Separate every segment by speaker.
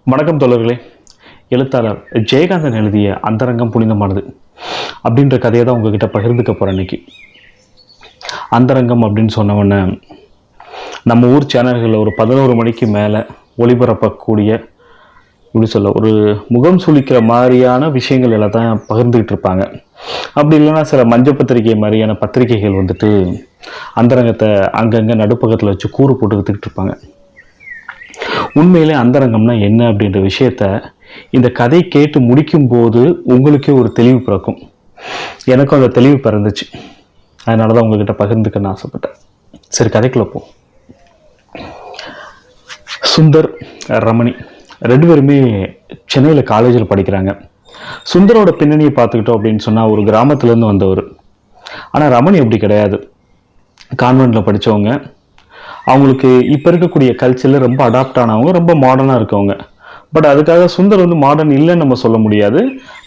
Speaker 1: வணக்கம் தோழர்களே. எழுத்தாளர் ஜெயகாந்தன் எழுதிய அந்தரங்கம் புனிதமானது அப்படின்ற கதையை தான் உங்ககிட்ட பகிர்ந்துக்க போகிறேன் இன்னைக்கு. அந்தரங்கம் அப்படின்னு சொன்னவொன்னே நம்ம ஊர் சேனல்களில் ஒரு 11 மணிக்கு மேலே ஒளிபரப்பக்கூடிய ஒரு முகம் சுளிக்கிற மாதிரியான விஷயங்கள் எல்லாம் தான் பகிர்ந்துக்கிட்டு இருப்பாங்க. அப்படி இல்லைன்னா சில மஞ்சள் பத்திரிகை மாதிரியான பத்திரிகைகள் அந்தரங்கத்தை அங்கங்கே நடுப்பக்கத்தில் வச்சு கூறு போட்டுக்கிட்டு இருப்பாங்க. உண்மையிலே அந்தரங்கம்னா என்ன அப்படின்ற விஷயத்த இந்த கதை கேட்டு முடிக்கும் போது உங்களுக்கே ஒரு தெளிவு பிறக்கும். எனக்கும் அந்த தெளிவு பிறந்துச்சு. அதனால தான் உங்ககிட்ட பகிர்ந்துக்கன்னு ஆசைப்பட்டேன். சரி, கதைக்குள்ள போ. சுந்தர், ரமணி 2 பேருமே சென்னையில் காலேஜில் படிக்கிறாங்க. சுந்தரோட பின்னணியை பார்த்துக்கிட்டோம் அப்படின்னு சொன்னால் ஒரு கிராமத்துலேருந்து வந்தவர். ஆனால் ரமணி அப்படி கிடையாது. கான்வென்ட்டில் படித்தவங்க. அவங்களுக்கு இப்போ இருக்கக்கூடிய கல்ச்சரில் ரொம்ப அடாப்ட் ஆனவங்க, ரொம்ப மாடர்னாக இருக்கவங்க. பட் அதுக்காக சுந்தர் மாடர்ன் இல்லைன்னு நம்ம சொல்ல முடியாது.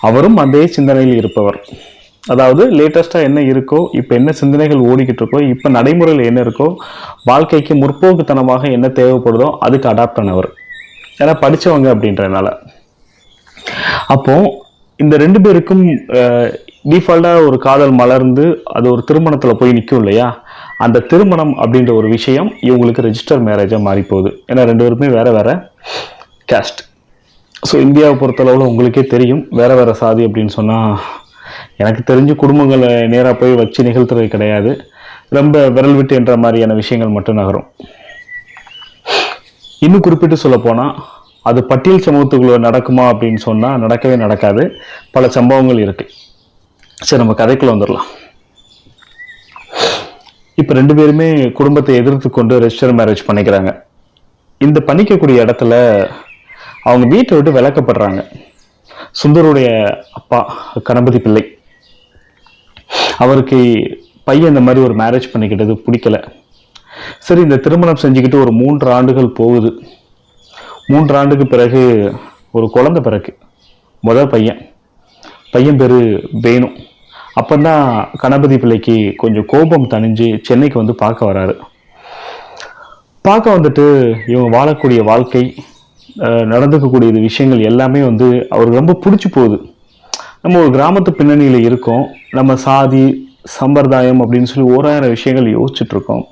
Speaker 1: அவரும் அதே சிந்தனையில் இருப்பவர். அதாவது லேட்டஸ்ட்டாக என்ன இருக்கோ, இப்போ என்ன சிந்தனைகள் ஓடிக்கிட்டு இருக்கோ, இப்போ நடைமுறையில் என்ன இருக்கோ, வாழ்க்கைக்கு முற்போக்குத்தனமாக என்ன தேவைப்படுதோ அதுக்கு அடாப்ட் ஆனவர். ஏன்னா படித்தவங்க அப்படின்றதுனால. அப்போ இந்த 2 பேருக்கும் டிஃபால்ட்டாக ஒரு காதல் மலர்ந்து அது ஒரு திருமணத்தில் போய் நிற்கும் இல்லையா? அந்த திருமணம் அப்படின்ற ஒரு விஷயம் இவங்களுக்கு ரெஜிஸ்டர் மேரேஜாக மாறி போகுது. ஏன்னா 2 பேருமே வேற வேற கேஸ்ட். ஸோ இந்தியாவை பொறுத்தளவில் உங்களுக்கே தெரியும், வேற வேற சாதி அப்படின்னு சொன்னால் எனக்கு தெரிஞ்சு குடும்பங்களை நேராக போய் வச்சு நிகழ்த்துறது கிடையாது. ரொம்ப விரல் விட்டு என்ற மாதிரியான விஷயங்கள் மட்டும் நகரும். இன்னும் குறிப்பிட்டு சொல்ல போனால் அது பட்டியல் சமூகத்துக்குள்ள நடக்குமா அப்படின்னு சொன்னால் நடக்கவே நடக்காது. பல சம்பவங்கள் இருக்கு. சரி, நம்ம கதைக்குள்ள வந்துடலாம். இப்போ 2 பேருமே குடும்பத்தை எதிர்த்து கொண்டு ரெஜிஸ்டர் மேரேஜ் பண்ணிக்கிறாங்க. இந்த பண்ணிக்கக்கூடிய இடத்துல அவங்க வீட்டை விட்டு விலக்கப்படுறாங்க. சுந்தருடைய அப்பா கணபதி பிள்ளை, அவருக்கு பையன் இந்த மாதிரி ஒரு மேரேஜ் பண்ணிக்கிட்டது பிடிக்கல. சரி, இந்த திருமணம் செஞ்சுக்கிட்டு ஒரு 3 ஆண்டுகள் போகுது. 3 ஆண்டுக்கு பிறகு ஒரு குழந்தை பிறகு. முதல் பையன் பேரு வேணு. அப்பந்தான் கணபதி பிள்ளைக்கு கொஞ்சம் கோபம் தணிஞ்சு சென்னைக்கு பார்க்க வராரு. பார்க்க வந்துட்டு இவங்க வாழக்கூடிய வாழ்க்கை, நடந்துக்கக்கூடிய விஷயங்கள் எல்லாமே அவருக்கு ரொம்ப பிடிச்சி போகுது. நம்ம ஒரு கிராமத்து பின்னணியில் இருக்கோம். நம்ம சாதி சம்பிரதாயம் அப்படின்னு சொல்லி 1000 விஷயங்கள் யோசிச்சுட்டு இருக்கோம்.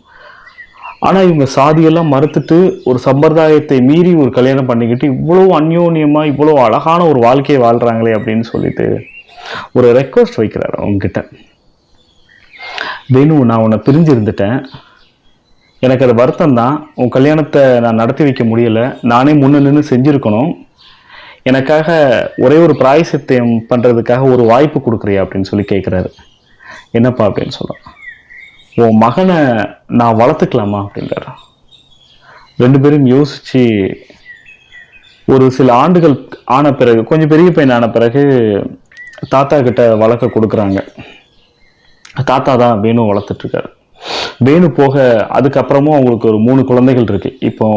Speaker 1: ஆனால் இவங்க சாதியெல்லாம் மறுத்துட்டு ஒரு சம்பிரதாயத்தை மீறி ஒரு கல்யாணம் பண்ணிக்கிட்டு இவ்வளோ அந்யோன்யமாக இவ்வளோ அழகான ஒரு வாழ்க்கையை வாழ்கிறாங்களே அப்படின்னு சொல்லிட்டு ஒரு ரெக்வஸ்ட் வைக்கிறார் அவங்ககிட்ட. வேணு, நான் உன்னை பிரிஞ்சு இருந்துட்டேன். எனக்கு அது வருத்தம் தான். உன் கல்யாணத்தை நான் நடத்தி வைக்க முடியல. நானே முன்ன நின்று செஞ்சுருக்கணும். எனக்காக ஒரே ஒரு பிராயசித்தம் பண்ணுறதுக்காக ஒரு வாய்ப்பு கொடுக்குறியா அப்படின்னு சொல்லி கேட்குறாரு. என்னப்பா அப்படின்னு சொல்ல, உன் மகனை நான் வளர்த்துக்கலாமா அப்படின்றாரு. 2 பேரும் யோசிச்சு ஒரு சில ஆண்டுகள் ஆன பிறகு, கொஞ்சம் பெரிய பையன் ஆன பிறகு தாத்தா கிட்ட வளர்க்க கொடுக்குறாங்க. தாத்தா தான் வேணு வளர்த்துட்டு இருக்காரு. வேணு போக அதுக்கப்புறமும் அவங்களுக்கு ஒரு 3 குழந்தைகள் இருக்கு. இப்போ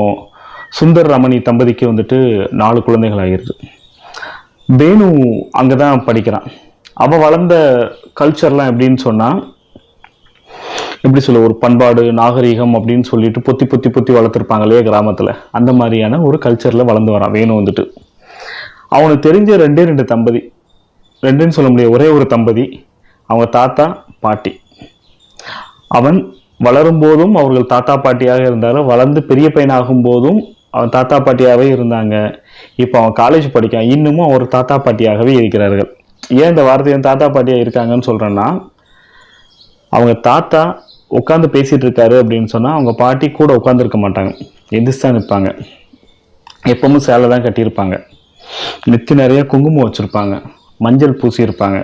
Speaker 1: சுந்தர் ரமணி தம்பதிக்கு 4 குழந்தைகள் ஆகிருது. வேணு அங்கதான் படிக்கிறான். அவ வளர்ந்த கல்ச்சர்லாம் எப்படின்னு சொன்னா, எப்படி சொல்ல, ஒரு பண்பாடு நாகரீகம் அப்படின்னு சொல்லிட்டு பொத்தி பொத்தி பொத்தி வளர்த்துருப்பாங்க இல்லையா கிராமத்துல, அந்த மாதிரியான ஒரு கல்ச்சர்ல வளர்ந்து வரான் வேணு. அவனுக்கு தெரிஞ்ச 2 தம்பதி, 2ன்னு சொல்ல முடியாது, ஒரே ஒரு தம்பதி, அவங்க தாத்தா பாட்டி. அவன் வளரும் போதும் அவர்கள் தாத்தா பாட்டியாக இருந்தாலும், வளர்ந்து பெரிய பையனாகும் போதும் அவன் தாத்தா பாட்டியாகவே இருந்தாங்க. இப்போ அவன் காலேஜ் படிக்கான், இன்னமும் அவர் தாத்தா பாட்டியாகவே இருக்கிறார்கள். ஏன் இந்த வார்த்தையை தாத்தா பாட்டியாக இருக்காங்கன்னு சொல்றேன்னா, அவங்க தாத்தா உட்காந்து பேசிட்டு இருக்காரு அப்படின்னு சொன்னா அவங்க பாட்டி கூட உட்காந்துருக்க மாட்டாங்க, எந்திரிச்சு தான் நிற்பாங்க. எப்பவும் சேலை தான் கட்டியிருப்பாங்க. நெத்தி நிறைய குங்குமம் வச்சிருப்பாங்க, மஞ்சள் பூசி இருப்பாங்க.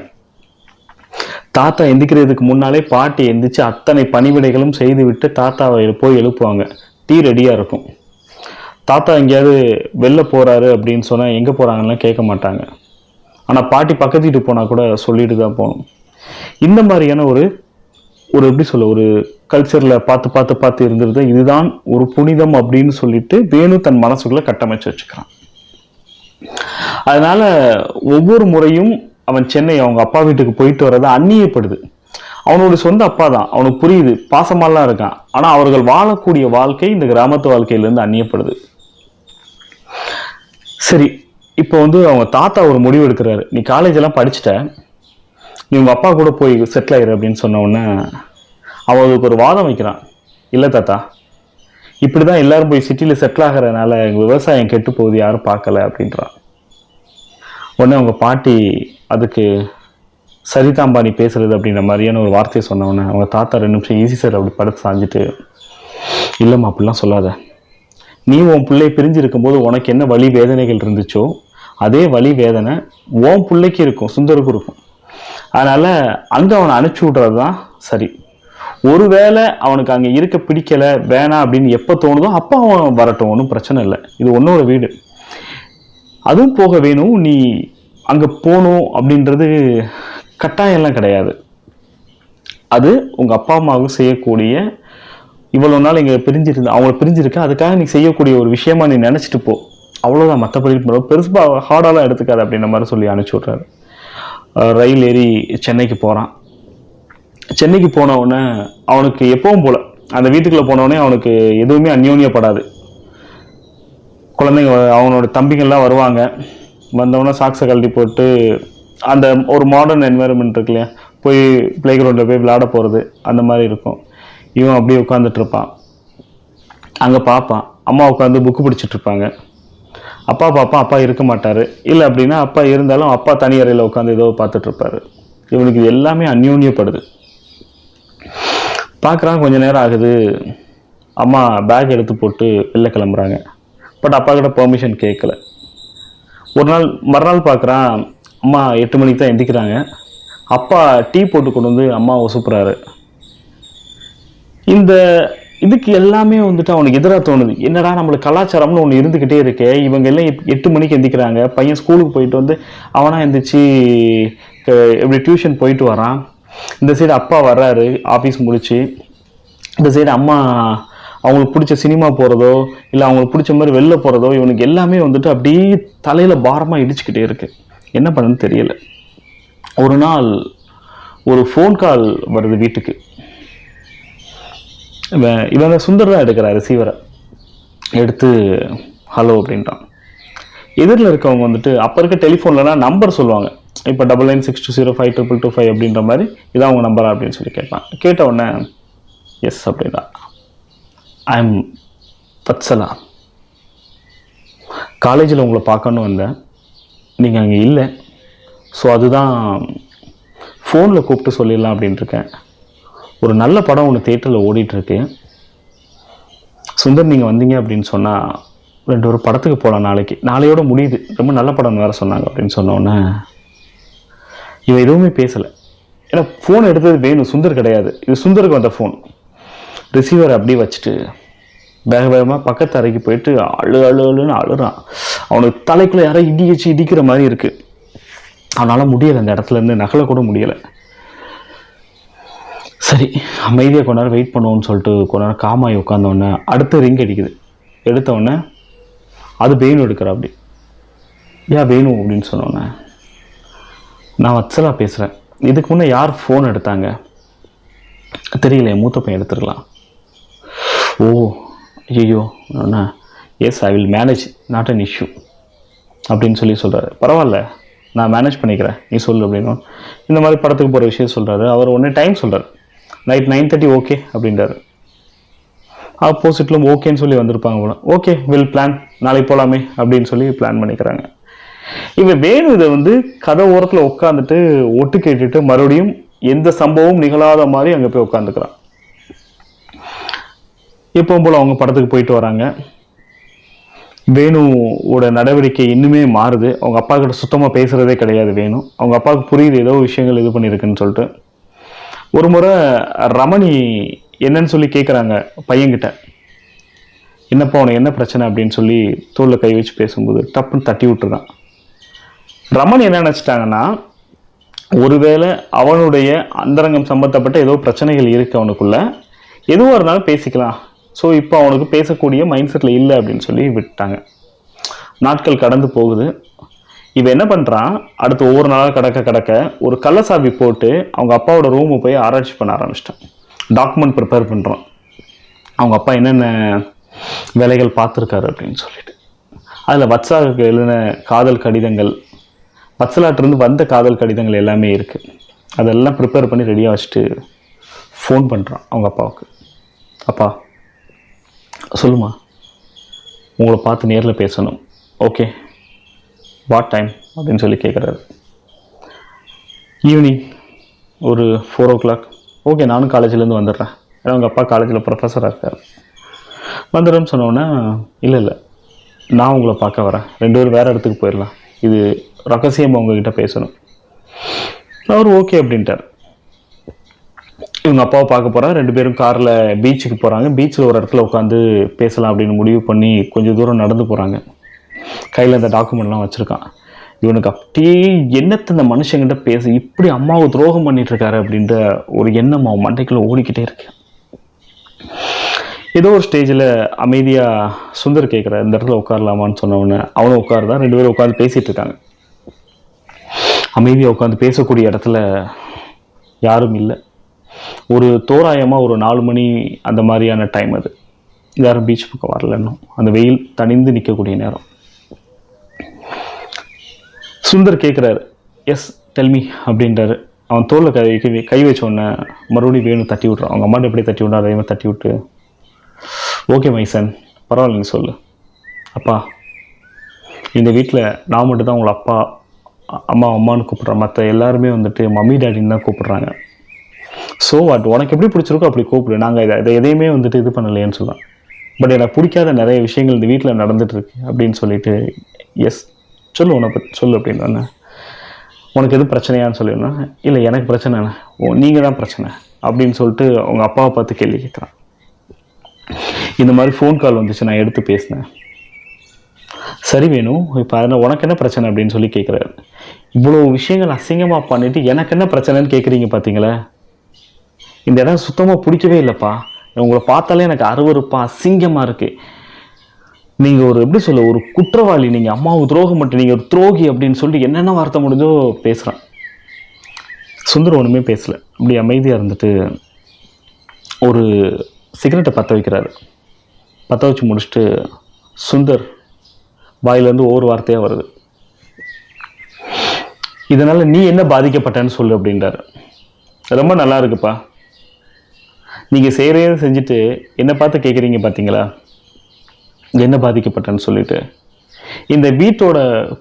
Speaker 1: தாத்தா எந்திக்கிறதுக்கு முன்னாலே பாட்டி எந்திரிச்சு அத்தனை பணிவிடைகளும் செய்து விட்டு தாத்தாவை போய் எழுப்புவாங்க. டீ ரெடியா இருக்கும். தாத்தா எங்கேயாவது வெளில போறாரு அப்படின்னு சொன்னா எங்க போறாங்கன்னு கேட்க மாட்டாங்க. ஆனா பாட்டி பக்கத்து வீட்டு போனா கூட சொல்லிட்டு தான் போகணும். இந்த மாதிரியான ஒரு எப்படி சொல்ல, ஒரு கல்ச்சர்ல பார்த்து இருந்தது. இதுதான் ஒரு புனிதம் அப்படின்னு சொல்லிட்டு வேணு தன் மனசுக்குள்ள கட்டமைச்சு வச்சுக்கிறான். அதனால ஒவ்வொரு முறையும் அவன் சென்னை அவங்க அப்பா வீட்டுக்கு போயிட்டு வர்றத அந்நியப்படுது. அவனுடைய சொந்த அப்பா தான், அவனுக்கு புரியுது, பாசமாலாம் இருக்கான். ஆனா அவர்கள் வாழக்கூடிய வாழ்க்கை இந்த கிராமத்து வாழ்க்கையிலிருந்து அந்நியப்படுது. சரி, இப்போ வந்து அவங்க தாத்தா ஒரு முடிவு எடுக்கிறாரு. நீ காலேஜ் எல்லாம் படிச்சுட்ட, நீ உங்க அப்பா கூட போய் செட்டில் ஆயிரு அப்படின்னு சொன்ன உடனே அவன் அதுக்கு ஒரு வாதம் வைக்கிறான். இல்லை தாத்தா, இப்படிதான் எல்லாரும் போய் சிட்டியில் செட்டில் ஆகிறதுனால எங்க விவசாயம் கெட்டு போகுது, யாரும் பார்க்கல அப்படின்றான். உடனே அவங்க பாட்டி அதுக்கு சரிதாம்பா நீ பேசுறது அப்படின்ற மாதிரியான ஒரு வார்த்தையை சொன்ன உடனே அவங்க தாத்தா 2 நிமிஷம் ஈஸி சார் அப்படி படுத்து சாஞ்சிட்டு, இல்லைம்மா அப்படிலாம் சொல்லாத. நீ உன் பிள்ளை பிரிஞ்சு இருக்கும்போது உனக்கு என்ன வலி வேதனைகள் இருந்துச்சோ அதே வலி வேதனை உன் பிள்ளைக்கு இருக்கும், சுந்தருக்கும் இருக்கும். அதனால அங்க அவனை அனுப்பிச்சி விடுறது தான் சரி. ஒருவேளை அவனுக்கு அங்க இருக்க பிடிக்கல வேணாம் அப்படின்னு எப்ப தோணுதோ அப்போ அவன் வரட்டும், ஒன்றும் பிரச்சனை இல்லை. இது உன்னோட வீடு, அதுவும் போக வேணும். நீ அங்க போகணும் அப்படின்றது கட்டாயம் எல்லாம் கிடையாது. அது உங்க அப்பா அம்மாவுக்கு செய்யக்கூடிய, இவ்வளவு நாள் இங்க பிரிஞ்சிருந்து அவங்கள பிரிஞ்சிருக்க, அதுக்காக நீ செய்யக்கூடிய ஒரு விஷயமா நீ நினைச்சிட்டு போ, அவ்வளவுதான். மற்றபடி பெருசா ஹார்டாலாம் எடுத்துக்காது அப்படின்ற மாதிரி சொல்லி அனுப்பிச்சு விட்றாரு. ரயில் ஏறி சென்னைக்கு போறான். சென்னைக்கு போன உடனே அவனுக்கு எப்பவும் போல அந்த வீட்டுக்குள்ள போனவுடனே அவனுக்கு எதுவுமே அந்யோன்யப்படாது. குழந்தைங்க அவனோட தம்பிங்கள்லாம் வருவாங்க. வந்தவொடனே சாக்ஸை கழட்டி போட்டு அந்த ஒரு மாடர்ன் என்வாயர்மெண்ட் இருக்கு இல்லையா, போய் பிளே கிரவுண்டில் போய் விளையாட போகிறது அந்த மாதிரி இருக்கும். இவன் அப்படியே உட்காந்துட்டு இருப்பான். அங்கே பார்ப்பான், அம்மா உட்காந்து புக்கு பிடிச்சிட்டு இருப்பாங்க. அப்பா பார்ப்பான், அப்பா இருக்க மாட்டார். இல்லை அப்படின்னா அப்பா இருந்தாலும் அப்பா தனி அறையில் உட்காந்து ஏதோ பார்த்துட்டு இருப்பாரு. இவனுக்கு இது எல்லாமே அந்யோன்யப்படுது. பார்க்குறான், கொஞ்ச நேரம் ஆகுது. அம்மா பேக் எடுத்து போட்டு வெளில கிளம்புறாங்க. பட் அப்பா கிட்ட பெர்மிஷன் கேட்கல. ஒரு நாள் மறுநாள் பார்க்குறான், அம்மா 8 மணிக்கு தான் எந்திக்கிறாங்க. அப்பா டீ போட்டு கொண்டு வந்து அம்மாவை சூப்புறாரு. இந்த இதுக்கு எல்லாமே வந்துட்டு அவனுக்கு எதிராக தோணுது. என்னடா நம்மளுக்கு கலாச்சாரம்னு ஒன்று இருந்துக்கிட்டே இருக்கே, இவங்க எல்லாம் 8 மணிக்கு எந்திக்கிறாங்க, பையன் ஸ்கூலுக்கு போயிட்டு வந்து அவனா எந்திரிச்சு எப்படி டியூஷன் போயிட்டு வரான். இந்த சைடு அப்பா வர்றாரு ஆஃபீஸ் முடிச்சு, இந்த சைடு அம்மா அவங்களுக்கு பிடிச்ச சினிமா போகிறதோ இல்லை அவங்களுக்கு பிடிச்ச மாதிரி வெளில போகிறதோ, இவனுக்கு எல்லாமே வந்துட்டு அப்படியே தலையில் பாரமாக இடிச்சுக்கிட்டே இருக்கு. என்ன பண்ணுன்னு தெரியல. ஒரு நாள் ஒரு ஃபோன் கால் வருது வீட்டுக்கு. இவங்க சுந்தர் தான் எடுக்கிறார் ரிசீவரை. எடுத்து ஹலோ அப்படின்றான். எதிரில் இருக்கவங்க வந்துட்டு அப்போ இருக்க டெலிஃபோன்லனா நம்பர் சொல்லுவாங்க. இப்போ 9962052225 அப்படின்ற மாதிரி இதான் அவங்க நம்பரா அப்படின்னு சொல்லி கேட்பான். கேட்ட உடனே எஸ் அப்படின்னா, ஐ எம் வத்சலா, காலேஜில் உங்களை பார்க்கணுன்னு வந்தேன், நீங்கள் அங்கே இல்லை, ஸோ அதுதான் ஃபோனில் கூப்பிட்டு சொல்லிடலாம் அப்படின்ட்டுருக்கேன். ஒரு நல்ல படம் ஒன்று தேட்டரில் ஓடிட்டுருக்கு, சுந்தர் நீங்கள் வந்தீங்க அப்படின்னு சொன்னால் 2 ஒரு படத்துக்கு போகலாம், நாளையோட முடியுது, ரொம்ப நல்ல படம் வேறு சொன்னாங்க அப்படின்னு சொன்னோன்னே இவன் எதுவுமே பேசலை. ஏன்னா ஃபோன் எடுத்தது வேணும், சுந்தர் கிடையாது, இது சுந்தருக்கு வந்த ஃபோன். ரிசீவர் அப்படியே வச்சுட்டு வேக வேகமாக பக்கத்து அறைக்கு போயிட்டு அழுன்னு அழுறான். அவனுக்கு தலைக்குள்ளே யாரோ இடிக்கிற மாதிரி இருக்குது. அவனால் முடியலை, அந்த இடத்துல இருந்து நகலை கூட முடியலை. சரி அமைதியாக கொஞ்ச நேரம் வெயிட் பண்ணுவோன்னு சொல்லிட்டு கொஞ்ச நேரம் காமாயி உட்காந்தோடனே அடுத்த ரிங் அடிக்குது. எடுத்தோடனே அது வேணும் எடுக்கிற. அப்படி ஏன் வேணும் அப்படின்னு சொன்னோன்னே, நான் வத்சலா பேசுகிறேன், இதுக்கு முன்னே யார் ஃபோன் எடுத்தாங்க தெரியல, என் மூத்த பையன் எடுத்துருக்கலாம். ஓ ஐயோ, yes I will manage, not an issue அப்படின்னு சொல்கிறாரு. பரவாயில்ல நான் மேனேஜ் பண்ணிக்கிறேன், நீ சொல்லு அப்படின்னு. இந்த மாதிரி படத்துக்கு போகிற விஷயம் சொல்கிறாரு. அவர் உடனே டைம் சொல்கிறார், நைட் 9:30 ஓகே அப்படின்றாரு. ஆப்போசிட்லும் ஓகேன்னு சொல்லி வந்திருப்பாங்க போல. ஓகே வில் பிளான், நாளைக்கு போகலாமே அப்படின்னு சொல்லி பிளான் பண்ணிக்கிறாங்க. இவன் வேணும் இதை வந்து கதை ஓரத்தில் உட்காந்துட்டு ஒட்டு கேட்டுட்டு மறுபடியும் எந்த சம்பவம் நிகழாத மாதிரி அங்கே போய் உட்காந்துக்கிறான். எப்பவும் போல அவங்க படத்துக்கு போயிட்டு வராங்க. வேணுவோட நடவடிக்கை இன்னுமே மாறுது. அவங்க அப்பா கிட்ட சுத்தமாக பேசுகிறதே கிடையாது வேணு. அவங்க அப்பாவுக்கு புரியுது ஏதோ விஷயங்கள் இது பண்ணியிருக்குன்னு சொல்லிட்டு. ஒரு முறை ரமணி என்னன்னு சொல்லி கேட்குறாங்க பையன்கிட்ட, என்னப்பா உனக்கு என்ன பிரச்சனை அப்படின்னு சொல்லி தோளில் கை வச்சு பேசும்போது டப்புன்னு தட்டி விட்டுருக்கான். ரமணி என்ன நினச்சிட்டாங்கன்னா, ஒருவேளை அவனுடைய அந்தரங்கம் சம்பந்தப்பட்ட ஏதோ பிரச்சனைகள் இருக்கு அவனுக்குள்ள, எதுவாக இருந்தாலும் பேசிக்கலாம், ஸோ இப்போ அவனுக்கு பேசக்கூடிய மைண்ட் செட்டில் இல்லை அப்படின்னு சொல்லி விட்டாங்க. நாட்கள் கடந்து போகுது. இவன் என்ன பண்ணுறான், அடுத்து ஒவ்வொரு நாளாக கடக்க ஒரு கள்ளசாவி போட்டு அவங்க அப்பாவோட ரூமை போய் ஆராய்ச்சி பண்ண ஆரம்பிச்சிட்டான். டாக்குமெண்ட் ப்ரிப்பேர் பண்ணுறான், அவங்க அப்பா என்னென்ன வேலைகள் பார்த்துருக்காரு அப்படின்னு சொல்லிட்டு. அதில் வத்சாவுக்கு எழுதின காதல் கடிதங்கள், வத்சலாட்டிருந்து வந்த காதல் கடிதங்கள் எல்லாமே இருக்குது. அதெல்லாம் ப்ரிப்பேர் பண்ணி ரெடியாக வச்சுட்டு ஃபோன் பண்ணுறான் அவங்க அப்பாவுக்கு. அப்பா சொல்லுமா, உங்களை பார்த்து நேரில் பேசணும். ஓகே, வாட் டைம் அப்படின்னு சொல்லி கேட்குறாரு. ஈவினிங் ஒரு 4 o'clock. ஓகே, நானும் காலேஜ்லேருந்து வந்துடுறேன். ஏன்னா அவங்க அப்பா காலேஜில் ப்ரொஃபஸராக இருக்கார். வந்துடுறேன்னு சொன்னோன்னே, இல்லை நான் உங்களை பார்க்க வரேன், 2 பேரும் வேறு இடத்துக்கு போயிடலாம், இது ரகசியமாக உங்ககிட்ட பேசணும். அவர் ஓகே அப்படின்ட்டார். இவங்க அப்பாவை பார்க்க போகிறாங்க. 2 பேரும் காரில் பீச்சுக்கு போகிறாங்க. பீச்சில் ஒரு இடத்துல உட்காந்து பேசலாம் அப்படின்னு முடிவு பண்ணி கொஞ்சம் தூரம் நடந்து போகிறாங்க. கையில் அந்த டாக்குமெண்ட்லாம் வச்சுருக்கான். இவனுக்கு அப்படியே என்னத்தை இந்த மனுஷங்கிட்ட பேச, இப்படி அம்மாவை துரோகம் பண்ணிட்டுருக்காரு அப்படின்ற ஒரு எண்ணம் அவன் மண்டைக்குள்ளே ஓடிக்கிட்டே இருக்கு. ஏதோ ஒரு ஸ்டேஜில் அமைதியாக சுந்தர் கேட்குற, இந்த இடத்துல உட்காரலாமான்னு சொன்னவொன்னே அவனும் உட்காருதான். 2 பேரும் உட்காந்து பேசிகிட்டு இருக்காங்க. அமைதியாக உட்காந்து பேசக்கூடிய இடத்துல யாரும் இல்லை. ஒரு தோராயமாக ஒரு 4 மணி அந்த மாதிரியான டைம். அது யாரும் பீச் பக்கம் வரல இன்னும். அந்த வெயில் தணிந்து நிற்கக்கூடிய நேரம். சுந்தர் கேட்குறாரு, எஸ் டெல்மி அப்படின்றாரு. அவன் தோளில் கை வச்ச உடனே மறுபடியும் வேணும் தட்டி விட்றான். அவங்க அம்மாட்ட எப்படி தட்டி விட்றா அதே மாதிரி தட்டி விட்டு, ஓகே மைசன், பரவாயில்ல நீ சொல்லு. அப்பா, இந்த வீட்டில் நான் மட்டும் தான் உங்களை அப்பா அம்மான்னு கூப்பிட்றேன். மற்ற எல்லாருமே வந்துட்டு மம்மி டேடின்னு தான் கூப்பிட்றாங்க. ஸோ வாட், உனக்கு எப்படி பிடிச்சிருக்கோ அப்படி கூப்பிடு. நாங்கள் இதை எதையுமே வந்துட்டு இது பண்ணலையேன்னு சொல்லலாம். பட் எனக்கு பிடிக்காத நிறைய விஷயங்கள் இந்த வீட்டில் நடந்துகிட்ருக்கு அப்படின்னு சொல்லிட்டு, எஸ் சொல்லு, உன்னை பற்றி சொல்லு அப்படின்னு. உனக்கு எது பிரச்சனையான்னு சொல்லிடுனா, இல்லை எனக்கு பிரச்சனை இல்லை, நீங்கள் தான் பிரச்சனை அப்படின்னு சொல்லிட்டு அவங்க அப்பாவை பார்த்து கேள்வி கேட்குறான். இந்த மாதிரி ஃபோன் கால் வந்துச்சு, நான் எடுத்து பேசினேன். சரி வேணும், இப்போ அதில் உனக்கு என்ன பிரச்சனை அப்படின்னு சொல்லி கேட்குறாரு. இவ்வளோ விஷயங்கள் அசிங்கமாக பண்ணிவிட்டு எனக்கு என்ன பிரச்சனைன்னு கேட்குறீங்க பார்த்தீங்களா? இந்த இடம் சுத்தமாக பிடிக்கவே இல்லைப்பா. உங்களை பார்த்தாலே எனக்கு அருவருப்பாக அசிங்கமாக இருக்குது. நீங்கள் ஒரு எப்படி சொல்ல, ஒரு குற்றவாளி, நீங்கள் அம்மாவை துரோகம் பண்ணிட்டு நீங்கள் ஒரு துரோகி அப்படின்னு சொல்லிட்டு என்னென்ன வார்த்தை முடிஞ்சோ பேசுகிறான். சுந்தர் ஒன்றுமே பேசலை, அப்படி அமைதியாக இருந்துட்டு ஒரு சிகரெட்டை பற்ற வைக்கிறாரு. பற்ற வச்சு முடிச்சுட்டு சுந்தர் வாயிலேருந்து ஒவ்வொரு வார்த்தையாக வருது. இதனால் நீ என்ன பாதிக்கப்பட்டேன்னு சொல்லு அப்படின்றாரு. ரொம்ப நல்லா இருக்குப்பா, நீங்கள் செய்கிறதே செஞ்சுட்டு என்னை பார்த்து கேட்குறீங்க பார்த்தீங்களா, என்ன பாதிக்கப்பட்டேன்னு சொல்லிட்டு. இந்த வீட்டோட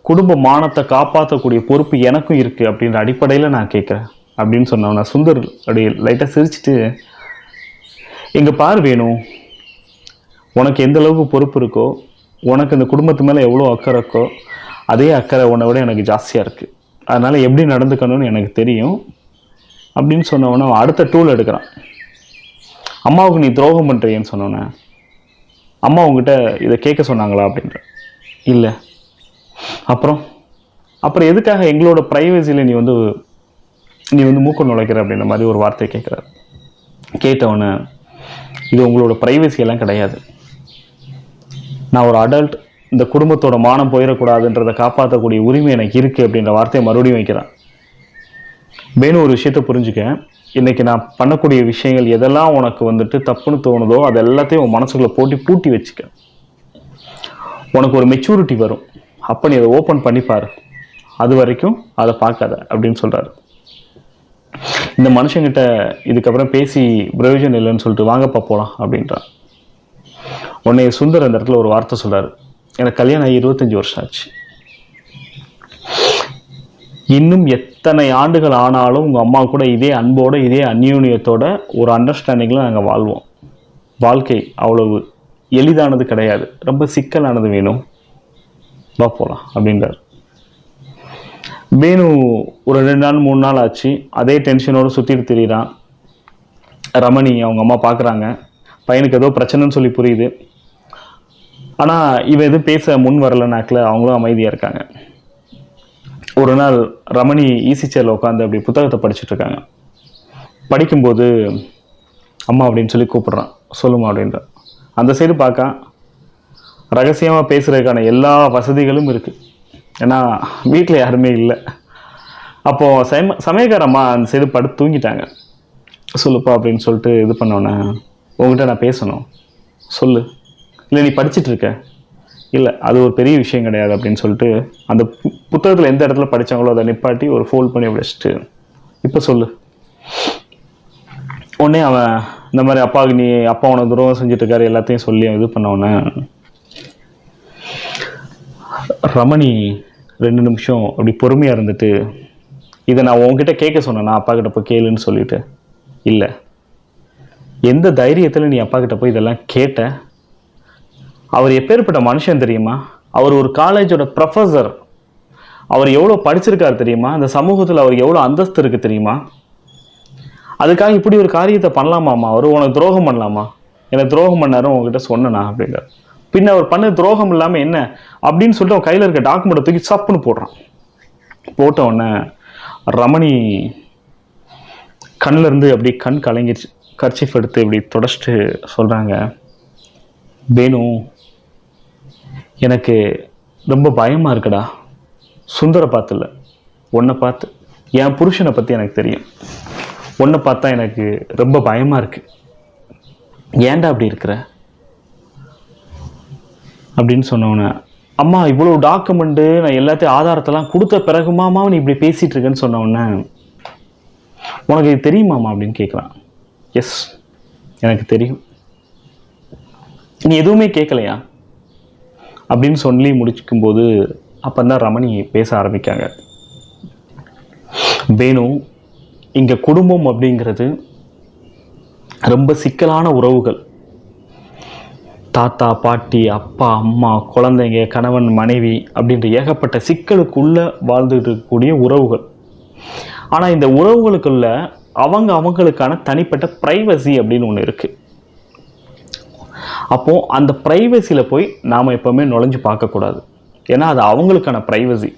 Speaker 1: குடும்ப மானத்தை காப்பாற்றக்கூடிய பொறுப்பு எனக்கும் இருக்குது அப்படின்ற அடிப்படையில் நான் கேட்குறேன் அப்படின்னு சொன்னவனா சுந்தர் அப்படி லைட்டாக சிரிச்சுட்டு, எங்கள் பார் வேணும், உனக்கு எந்த அளவுக்கு பொறுப்பு இருக்கோ, உனக்கு இந்த குடும்பத்து மேலே எவ்வளோ அக்கறை இருக்கோ, அதே அக்கறை உன்னை விட எனக்கு ஜாஸ்தியாக இருக்குது. அதனால் எப்படி நடந்துக்கணும்னு எனக்கு தெரியும் அப்படின்னு சொன்னவொன்னே அடுத்த டூல் எடுக்கிறான். அம்மாவுக்கு நீ துரோகம் பண்ணுறியன்னு சொன்னோன்னே, அம்மா உங்ககிட்ட இதை கேட்க சொன்னாங்களா அப்படின்ற. இல்லை. அப்புறம் எதுக்காக எங்களோட ப்ரைவசியில் நீ வந்து மூக்க நுழைக்கிற அப்படின்ற மாதிரி ஒரு வார்த்தையை கேட்குறாரு. கேட்டவொன்னே, இது உங்களோட ப்ரைவசியெல்லாம் கிடையாது, நான் ஒரு அடல்ட், இந்த குடும்பத்தோட மானம் போயிடக்கூடாதுன்றதை காப்பாற்றக்கூடிய உரிமை எனக்கு இருக்குது அப்படின்ற வார்த்தையை மறுபடியும் வைக்கிறான். வேணும் ஒரு விஷயத்தை புரிஞ்சுக்க, இன்றைக்கி நான் பண்ணக்கூடிய விஷயங்கள் எதெல்லாம் உனக்கு வந்துட்டு தப்புன்னு தோணுதோ அது எல்லாத்தையும் உன் மனசுக்குள்ளே பூட்டி வச்சுக்க. உனக்கு ஒரு மெச்சூரிட்டி வரும், அப்போ நீ அதை ஓப்பன் பண்ணிப்பார், அது வரைக்கும் அதை பார்க்காத அப்படின்னு சொல்கிறாரு. இந்த மனுஷங்கிட்ட இதுக்கப்புறம் பேசி பிரயோஜனம் இல்லைன்னு சொல்லிட்டு வாங்கப்பா போகலாம் அப்படின்றான். உன்னை சுந்தர் அந்த இடத்துல ஒரு வார்த்தை சொல்கிறார், எனக்கு கல்யாணம் ஆகி 25 வருஷம் ஆச்சு, இன்னும் எத்தனை ஆண்டுகள் ஆனாலும் உங்கள் அம்மா கூட இதே அன்போடு இதே அந்யோன்யத்தோட ஒரு அண்டர்ஸ்டாண்டிங்கில் நாங்கள் வாழ்வோம். வாழ்க்கை அவ்வளவு எளிதானது கிடையாது, ரொம்ப சிக்கலானது. வேணும் வா போகலாம் அப்படின்றார். வேணு ஒரு 2 நாள் 3 நாள் ஆச்சு, அதே டென்ஷனோடு சுற்றிட்டு திரியிறான். ரமணி அவங்க அம்மா பார்க்குறாங்க, பையனுக்கு ஏதோ பிரச்சனைன்னு சொல்லி புரியுது. ஆனால் இவன் எதுவும் பேச முன் வரலனாக்கில் அவங்களும் அமைதியாக இருக்காங்க. ஒரு நாள் ரமணி ஈசி சேரில் உட்காந்து அப்படி புத்தகத்தை படிச்சுட்ருக்காங்க. படிக்கும்போது அம்மா அப்படின்னு சொல்லி கூப்பிட்றான், சொல்லுமா அப்படின்ற. அந்த சைடு பார்க்க ரகசியமாக பேசுகிறதுக்கான எல்லா வசதிகளும் இருக்குது, ஏன்னா வீட்டில் யாருமே இல்லை. அப்போது சமயக்காரம்மா அந்த சைடு படுத்து தூங்கிட்டாங்க. சொல்லுப்பா அப்படின்னு சொல்லிட்டு இது பண்ணோன்னே, உங்ககிட்ட நான் பேசணும், சொல்லு. இல்லை நீ படிச்சுட்ருக்க, இல்லை அது ஒரு பெரிய விஷயம் கிடையாது அப்படின்னு சொல்லிட்டு அந்த புத்தகத்தில் எந்த இடத்துல படித்தாங்களோ அதை நிப்பாட்டி ஒரு ஃபோல்ட் பண்ணி வச்சுட்டு இப்போ சொல்லு. உடனே அவன் இந்த மாதிரி அப்பாவுக்கு நீ அப்பா உனக்கு துரோகம் செஞ்சுட்டு இருக்காரு எல்லாத்தையும் சொல்லி இது பண்ண உடனே ரமணி 2 நிமிஷம் அப்படி பொறுமையாக இருந்துட்டு, இதை நான் உன்கிட்ட கேட்க சொன்னேன், நான் அப்பா கிட்ட போய் கேளுன்னு சொல்லிட்டு, இல்லை எந்த தைரியத்தில் நீ அப்பா கிட்ட போய் இதெல்லாம் கேட்ட? அவர் எப்பேற்பட்ட மனுஷன் தெரியுமா? அவர் ஒரு காலேஜோட ப்ரொஃபஸர். அவர் எவ்வளோ படிச்சிருக்காரு தெரியுமா? அந்த சமூகத்தில் அவருக்கு எவ்வளோ அந்தஸ்து இருக்குது தெரியுமா? அதுக்காக இப்படி ஒரு காரியத்தை பண்ணலாமாம்மா? அவர் உனக்கு துரோகம் பண்ணலாமா? எனக்கு துரோகம் பண்ணாரும் உங்ககிட்ட சொன்னனா அப்படின்றார். பின்ன அவர் பண்ண துரோகம் இல்லாமல் என்ன அப்படின்னு சொல்லிட்டு அவன் கையில் இருக்க டாக்குமெண்ட்டை தூக்கி சப்புன்னு போடுறான். போட்ட உடனே ரமணி கண்ணில் இருந்து அப்படி கண் கலங்கிடுச்சு. கர்ச்சீஃப் எடுத்து இப்படி தொடச்சிட்டு சொல்கிறாங்க, வேணு எனக்கு ரொம்ப பயமாக இருக்குடா. சுந்தரை பார்த்து இல்லை, உன்னை பார்த்து. என் புருஷனை பற்றி எனக்கு தெரியும். உன்னை பார்த்தா எனக்கு ரொம்ப பயமாக இருக்கு. ஏன்டா அப்படி இருக்கிற அப்படின்னு சொன்னோன்னே, அம்மா இவ்வளோ டாக்குமெண்ட்டு நான் எல்லாத்தையும் ஆதாரத்தெல்லாம் கொடுத்த பிறகுமாமா நீ இப்படி பேசிகிட்டு இருக்கேன்னு சொன்னோன்னே, உனக்கு இது தெரியுமாம்மா அப்படின்னு கேட்குறான். எஸ் எனக்கு தெரியும். நீ எதுவுமே கேட்கலையா அப்படின்னு சொல்லி முடிக்கும்போது அப்போ தான் ரமணி பேச ஆரம்பிக்காங்க. வேணு, இங்கே குடும்பம் அப்படிங்கிறது ரொம்ப சிக்கலான உறவுகள். தாத்தா பாட்டி அப்பா அம்மா குழந்தைங்க கணவன் மனைவி அப்படின்ற ஏகப்பட்ட சிக்கலுக்குள்ளே வாழ்ந்துட்டு இருக்கக்கூடிய உறவுகள். ஆனால் இந்த உறவுகளுக்குள்ள அவங்களுக்கான தனிப்பட்ட ப்ரைவசி அப்படின்னு ஒன்று இருக்குது. அப்போது அந்த ப்ரைவசியில் போய் நாம் எப்போவுமே நுழைஞ்சு பார்க்கக்கூடாது. ஏன்னா அது அவங்களுக்கான ப்ரைவசி.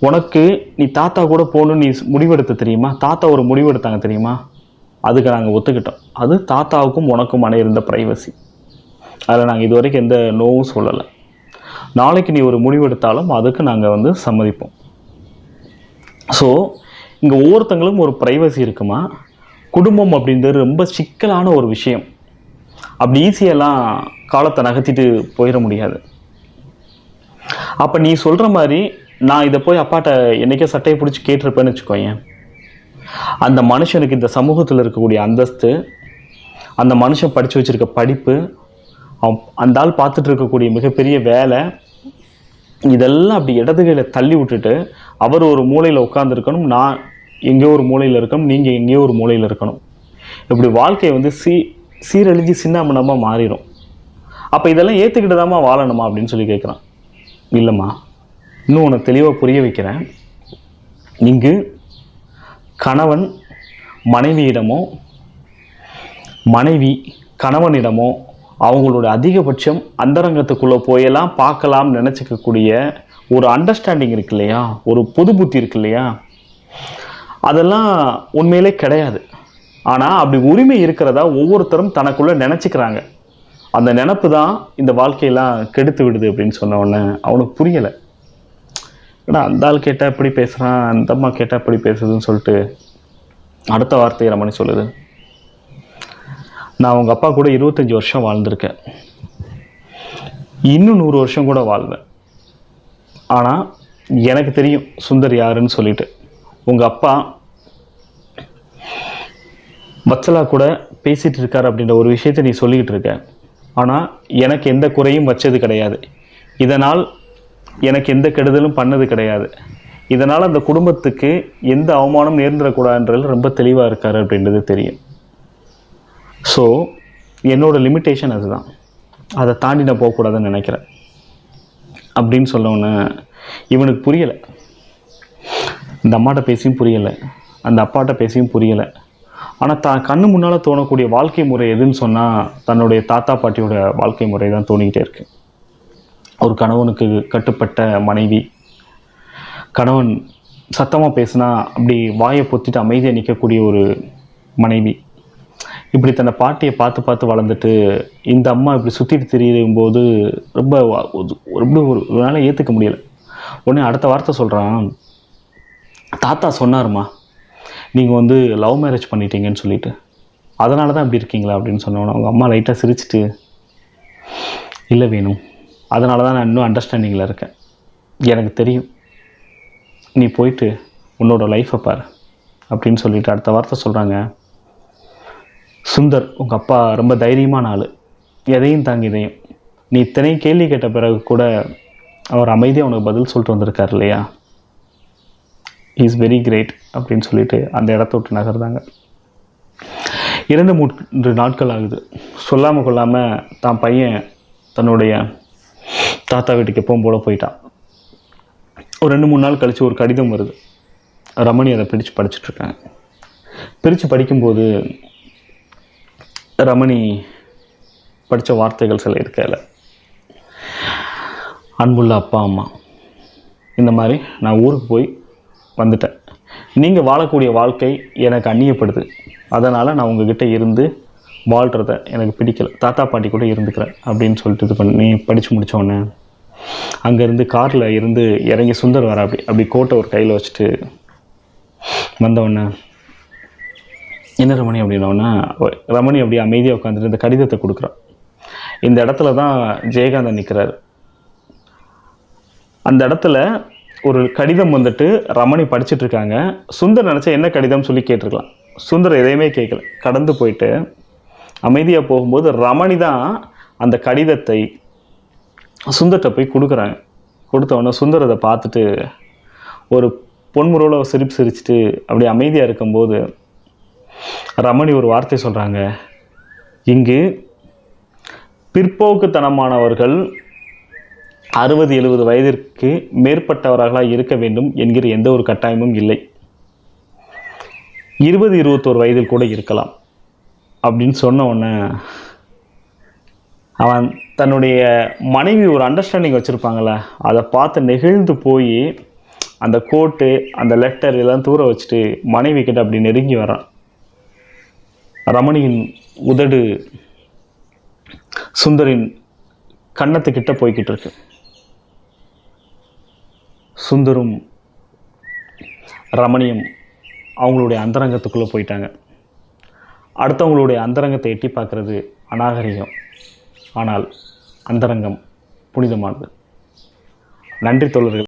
Speaker 1: உனக்கு நீ தாத்தா கூட போகணுன்னு நீ முடிவெடுத்த தெரியுமா? தாத்தா ஒரு முடிவெடுத்தாங்க தெரியுமா? அதுக்கு நாங்கள் ஒத்துக்கிட்டோம். அது தாத்தாவுக்கும் உனக்குமான இருந்த ப்ரைவசி. அதில் நாங்கள் இது வரைக்கும் எந்த நோவும் சொல்லலை. நாளைக்கு நீ ஒரு முடிவெடுத்தாலும் அதுக்கு நாங்கள் சம்மதிப்போம். ஸோ இங்கே ஒவ்வொருத்தங்களுக்கும் ஒரு ப்ரைவசி இருக்குமா? குடும்பம் அப்படின்றது ரொம்ப சிக்கலான ஒரு விஷயம். அப்படி ஈஸியெல்லாம் காலத்தை நகர்த்திட்டு போயிட முடியாது. அப்போ நீ சொல்கிற மாதிரி நான் இதை போய் அப்பாட்ட என்றைக்கே சட்டையை பிடிச்சி கேட்டிருப்பேன்னு வச்சுக்கோயேன், அந்த மனுஷனுக்கு இந்த சமூகத்தில் இருக்கக்கூடிய அந்தஸ்து, அந்த மனுஷன் படித்து வச்சுருக்க படிப்பு, அந்த ஆள் பார்த்துட்டு இருக்கக்கூடிய மிகப்பெரிய வேலை, இதெல்லாம் அப்படி இடதுகையில் தள்ளி விட்டுட்டு அவர் ஒரு மூலையில் உட்காந்துருக்கணும், நான் எங்கேயோ ஒரு மூலையில் இருக்கணும், நீங்கள் எங்கேயோ ஒரு மூலையில் இருக்கணும். இப்படி வாழ்க்கையை சீரழிஞ்சு சின்னாமணமாக மாறிடும். அப்போ இதெல்லாம் ஏற்றுக்கிட்டு தாம்மா வாழணுமா அப்படின்னு சொல்லி கேட்குறான். இல்லைம்மா, இன்னும் உனக்கு தெளிவாக புரிய வைக்கிறேன். இங்கு கணவன் மனைவியிடமோ மனைவி கணவனிடமோ அவங்களோட அதிகபட்சம் அந்தரங்கத்துக்குள்ளே போயெல்லாம் பார்க்கலாம் நினச்சிக்கக்கூடிய ஒரு அண்டர்ஸ்டாண்டிங் இருக்கு இல்லையா, ஒரு பொது புத்தி இருக்கு இல்லையா, அதெல்லாம் உண்மையிலே கிடையாது. ஆனால் அப்படி உரிமை இருக்கிறதா ஒவ்வொருத்தரும் தனக்குள்ளே நினச்சிக்கிறாங்க. அந்த நினப்பு தான் இந்த வாழ்க்கையெல்லாம் கெடுத்து விடுது அப்படின்னு சொன்ன உடனே அவனுக்கு புரியலை. ஏன்னா அந்த ஆள் கேட்டால் எப்படி பேசுகிறான், அந்த அம்மா கேட்டால் எப்படி பேசுதுன்னு சொல்லிட்டு அடுத்த வார்த்தையை ரமணி சொல்லுது, நான் உங்கள் அப்பா கூட 25 வருஷம் வாழ்ந்திருக்கேன், இன்னும் 100 வருஷம் கூட வாழ்வேன். ஆனால் எனக்கு தெரியும் சுந்தர் யாருன்னு சொல்லிட்டு. உங்கள் அப்பா வச்சலா கூட பேசிகிட்டு இருக்கார் அப்படின்ற ஒரு விஷயத்தை நீ சொல்லிக்கிட்டு இருக்க. ஆனால் எனக்கு எந்த குறையும் வச்சது கிடையாது, இதனால் எனக்கு எந்த கெடுதலும் பண்ணது கிடையாது, இதனால் அந்த குடும்பத்துக்கு எந்த அவமானம் நேர்ந்துடக்கூடாதுன்றது ரொம்ப தெளிவாக இருக்கார் அப்படின்றது தெரியும். ஸோ என்னோடய லிமிட்டேஷன் அதுதான், அதை தாண்டி நான் போகக்கூடாதுன்னு நினைக்கிறேன் அப்படின்னு சொன்னோன்னே இவனுக்கு புரியலை. இந்த அம்மாட்ட பேசியும் புரியலை, அந்த அப்பாட்ட பேசியும் புரியலை. ஆனால் கண்ணு முன்னால் தோணக்கூடிய வாழ்க்கை முறை எதுன்னு சொன்னால் தன்னுடைய தாத்தா பாட்டியோட வாழ்க்கை முறை தான் தோணிக்கிட்டே இருக்கு. ஒரு கணவனுக்கு கட்டுப்பட்ட மனைவி, கணவன் சத்தமாக பேசினா அப்படி வாயை பொத்திட்டு அமைதியாக நிற்கக்கூடிய ஒரு மனைவி, இப்படி தன்னை பாட்டியை பார்த்து பார்த்து வளர்ந்துட்டு இந்த அம்மா இப்படி சுற்றிட்டு தெரியும்போது ரொம்ப ஒரு நாள் ஏற்றுக்க முடியலை. உடனே அடுத்த வார்த்தை சொல்கிறான், தாத்தா சொன்னாருமா நீங்கள் லவ் மேரேஜ் பண்ணிட்டீங்கன்னு சொல்லிட்டு, அதனால தான் அப்படி இருக்கீங்களா அப்படின்னு சொன்னோன்னே அவங்க அம்மா லைட்டாக சிரிச்சிட்டு, இல்லை வேணும், அதனால தான் நான் இன்னும் அண்டர்ஸ்டாண்டிங்கில் இருக்கேன். எனக்கு தெரியும், நீ போயிட்டு உன்னோட லைஃப்பை பாரு அப்படின்னு சொல்லிட்டு அடுத்த வார்த்தை சொல்கிறாங்க. சுந்தர், உங்கள் அப்பா ரொம்ப தைரியமான ஆள், எதையும் தாங்கி இதையும். நீ இத்தனை கேள்வி கேட்ட பிறகு கூட அவர் அமைதியாக உனக்கு பதில் சொல்லிட்டு வந்திருக்கார் இல்லையா, இஸ் வெரி கிரேட் அப்படின்னு சொல்லிட்டு அந்த இடத்த விட்டு நகர்ந்தாங்க. 2-3 நாட்கள் ஆகுது. சொல்லாமல் கொள்ளாமல் தான் பையன் தன்னுடைய தாத்தா வீட்டுக்கு எப்பவும் போல போயிட்டான். ஒரு 2-3 நாள் கழித்து ஒரு கடிதம் வருது. ரமணி அதை பிரித்து படிச்சுட்ருக்காங்க. பிரித்து படிக்கும்போது ரமணி படித்த வார்த்தைகள் சில இருக்கல. அன்புள்ள அப்பா அம்மா, இந்த மாதிரி நான் ஊருக்கு போய் வந்துட்டேன். நீங்கள் வாழக்கூடிய வாழ்க்கை எனக்கு அந்நியப்படுது. அதனால் நான் உங்ககிட்ட இருந்து வாழ்கிறத எனக்கு பிடிக்கல. தாத்தா பாட்டி கூட இருந்துக்கிறேன் அப்படின்னு சொல்லிட்டு இது பண்ணி படித்து முடித்தோடனே அங்கேருந்து காரில் இருந்து இறங்கி சுந்தர் வர அப்படி கோட்டை ஒரு கையில் வச்சுட்டு வந்தவொடனே, என்ன ரமணி அப்படின்னோடனே ரமணி அப்படியே அமைதியாக உட்காந்துட்டு இந்த கடிதத்தை கொடுக்குறான். இந்த இடத்துல தான் ஜெயகாந்தன் நிற்கிறாரு. அந்த இடத்துல ஒரு கடிதம் வந்துட்டு ரமணி படிச்சுட்டு இருக்காங்க. சுந்தர் நினச்சா என்ன கடிதம் சொல்லி கேட்டிருக்கலாம். சுந்தர் எதையுமே கேட்கல, கடந்து போயிட்டு அமைதியாக போகும்போது ரமணி தான் அந்த கடிதத்தை சுந்தர்கிட்ட போய் கொடுக்குறாங்க. கொடுத்தவொடனே சுந்தர் அதை பார்த்துட்டு ஒரு பொன்முறையில் சிரிச்சுட்டு அப்படியே அமைதியாக இருக்கும்போது ரமணி ஒரு வார்த்தை சொல்கிறாங்க. இங்கு பிற்போக்குத்தனமானவர்கள் 60-70 வயதிற்கு மேற்பட்டவர்களாக இருக்க வேண்டும் என்கிற எந்த ஒரு கட்டாயமும் இல்லை. 20-21 வயதில் கூட இருக்கலாம் அப்படின்னு சொன்ன உடனே அவன் தன்னுடைய மனைவி ஒரு அண்டர்ஸ்டாண்டிங் வச்சுருப்பாங்களே, அதை பார்த்து நெகிழ்ந்து போய் அந்த கோட்டு அந்த லெட்டர் எல்லாம் தூர வச்சுட்டு மனைவி கிட்ட அப்படி நெருங்கி வரான். ரமணியின் உதடு சுந்தரின் கன்னத்துக்கிட்ட போய்கிட்டு இருக்கு. சுந்தரும் ரமணியும் அவங்களுடைய அந்தரங்கத்துக்குள்ளே போயிட்டாங்க. அடுத்தவங்களுடைய அந்தரங்கத்தை எட்டி பார்க்குறது அநாகரிகம், ஆனால் அந்தரங்கம் புனிதமானது. நன்றி தோழர்கள்.